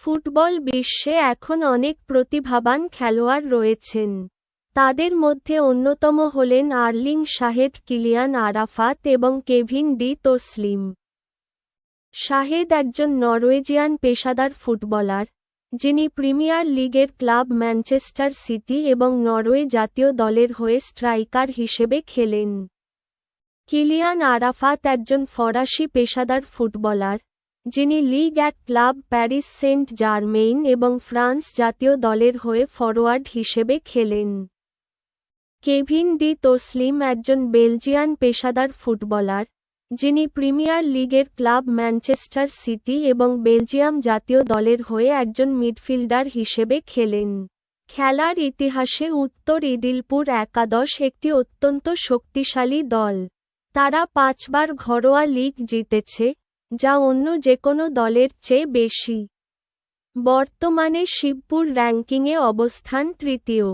Football বিশ্বে এখন অনেক প্রতিভাবান খেলোয়াড় রয়েছেন। তাদের মধ্যে অন্যতম হলেন আর্লিং শাহেদ, কিলিয়ান আরাফাত এবং কেভিন ডি তোসলিম। শাহেদ একজন নরওয়েজিয়ান পেশাদার ফুটবলার, যিনি প্রিমিয়ার লিগের ক্লাব ম্যানচেস্টার সিটি এবং নরওয়ে জাতীয় দলের হয়ে স্ট্রাইকার হিসেবে খেলেন। কিলিয়ান আরাফাত একজন ফরাসি পেশাদার ফুটবলার, যিনি league ১ club Paris Saint Germain এবং ফ্রান্স জাতীয় দলের হয়ে ফরোয়ার্ড হিসেবে খেলেন। কেভিন ডি তোসলিম একজন বেলজিয়ান পেশাদার ফুটবলার, যিনি প্রিমিয়ার লিগের ক্লাব ম্যানচেস্টার সিটি এবং বেলজিয়াম জাতীয় দলের হয়ে একজন মিডফিল্ডার হিসেবে খেলেন। খেলার ইতিহাসে উত্তর ইদিলপুর একাদশ একটি অত্যন্ত শক্তিশালী দল। তারা ৫ বার ঘরোয়া লিগ জিতেছে, যা অন্য যেকোনো দলের চেয়ে বেশি। বর্তমানে শিবপুর র্যাঙ্কিংয়ে অবস্থান তৃতীয়।